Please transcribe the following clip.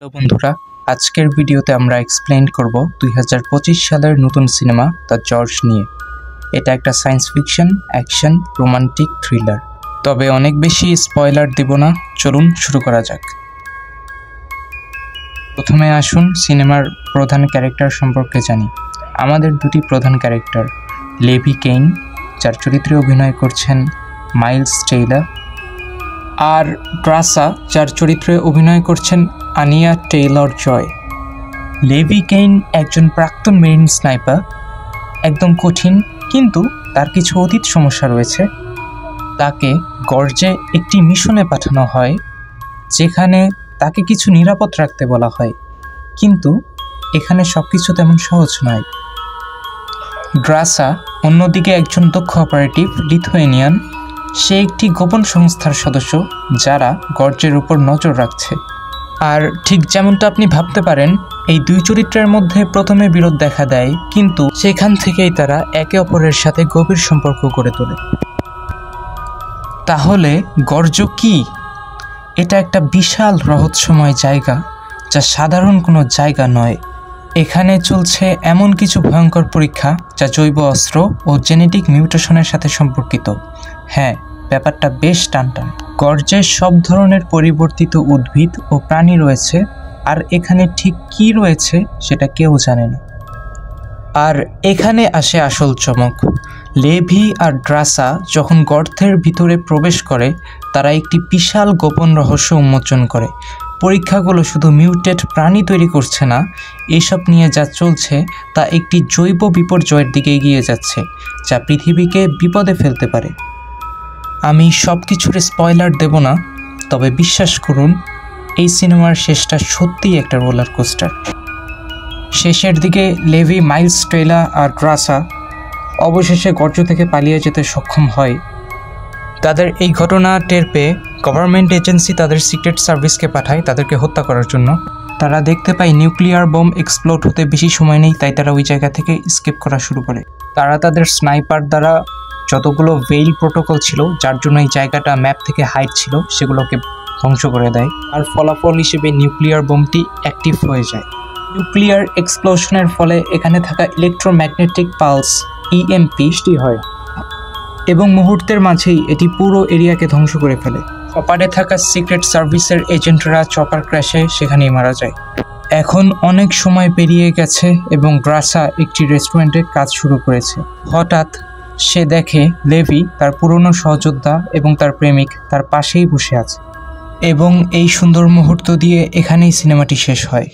Hello বন্ধুরা, আজকের ভিডিওতে আমরা এক্সপ্লেইন করব 2025 সালের নতুন সিনেমা দ্য জর্জ নিয়ে। এটা একটা science fiction, action, romantic thriller. তবে অনেক বেশি স্পয়লার দেব না, চলুন শুরু করা যাক। প্রথমে আসুন সিনেমার প্রধান ক্যারেক্টার সম্পর্কে জানি। আমাদের দুটি প্রধান ক্যারেক্টার, লেভি কেইন, যার চরিত্রে অভিনয় করছেন মাইলস টেইলর, আর ড্রাসা, যার চরিত্রে অভিনয় করছেন আনিয়া টেইলর জয়। লেভি কেইন একজন প্রাক্তন মেরিন স্নাইপার, একদম কঠিন, কিন্তু তার কিছু অতীত সমস্যা রয়েছে। তাকে গর্জে একটি মিশনে পাঠানো হয়, যেখানে তাকে কিছু নিরাপদ রাখতে বলা হয়, কিন্তু এখানে সব কিছু তেমন সহজ নয়। ড্রাসা অন্যদিকে একজন দক্ষ অপারেটিভ লিথুয়েনিয়ান। সে একটি গোপন সংস্থার সদস্য যারা গর্জের উপর নজর রাখছে। আর ঠিক যেমনটা আপনি ভাবতে পারেন, এই দুই চরিত্রের মধ্যে প্রথমে বিরোধ দেখা দেয়, কিন্তু সেখান থেকেই তারা একে অপরের সাথে গভীর সম্পর্ক গড়ে তোলে। তাহলে গর্জ কি? এটা একটা বিশাল রহস্যময় জায়গা, যা সাধারণ কোনো জায়গা নয়। এখানে চলছে এমন কিছু ভয়ঙ্কর পরীক্ষা যা জৈব অস্ত্র ও জেনেটিক মিউটেশনের সাথে সম্পর্কিত। হ্যাঁ, ব্যাপারটা বেশ টানটান। গর্জে সব ধরনের পরিবর্তিত উদ্ভিদ ও প্রাণী রয়েছে, আর এখানে ঠিক কী রয়েছে সেটা কেউ জানে না। আর এখানে আসে আসল চমক। লেভি আর ড্রাসা যখন গর্তের ভিতরে প্রবেশ করে, তারা একটি বিশাল গোপন রহস্য উন্মোচন করে। পরীক্ষাগুলো শুধু মিউটেট প্রাণী তৈরি করছে না, এসব নিয়ে যা চলছে তা একটি জৈব বিপর্যয়ের দিকে এগিয়ে যাচ্ছে, যা পৃথিবীকে বিপদে ফেলতে পারে। আমি সব কিছুর স্পয়লার দেব না, তবে বিশ্বাস করুন, এই সিনেমার শেষটা সত্যিই একটা রোলার কোস্টার। শেষের দিকে লেভি, মাইলস টেইলর আর ড্রাসা অবশেষে গর্জ থেকে পালিয়ে যেতে সক্ষম হয়। তাদের এই ঘটনা টের পেয়ে গভর্নমেন্ট এজেন্সি তাদের সিক্রেট সার্ভিসকে পাঠায় তাদেরকে হত্যা করার জন্য। তারা দেখতে পায় নিউক্লিয়ার বোম এক্সপ্লোড হতে বেশি সময় নেই, তাই তারা ওই জায়গা থেকে স্কেপ করা শুরু করে। তারা তাদের স্নাইপার দ্বারা যতগুলো ভেইল প্রোটোকল ছিল, যার জন্য এই জায়গাটা ম্যাপ থেকে হাইড ছিল, সেগুলোকে ধ্বংস করে দেয়। আর ফলাফল হিসেবে নিউক্লিয়ার বোমটি অ্যাক্টিভ হয়ে যায়। নিউক্লিয়ার এক্সপ্লোশনের ফলে এখানে থাকা ইলেকট্রোম্যাগনেটিক পালস ইএমপি সৃষ্টি হয়, এবং মুহূর্তের মাঝেই এটি পুরো এরিয়াকে ধ্বংস করে ফেলে। চপারে থাকা সিক্রেট সার্ভিসের এজেন্টরা চপার ক্র্যাশে সেখানেই মারা যায়। এখন অনেক সময় পেরিয়ে গেছে এবং ড্রাসা একটি রেস্টুরেন্টে কাজ শুরু করেছে। হঠাৎ সে দেখে লেভি, তার পুরনো সহযোদ্ধা এবং তার প্রেমিক তার পাশেই বসে আছে। এবং এই সুন্দর মুহূর্ত দিয়ে এখানেই সিনেমাটি শেষ হয়।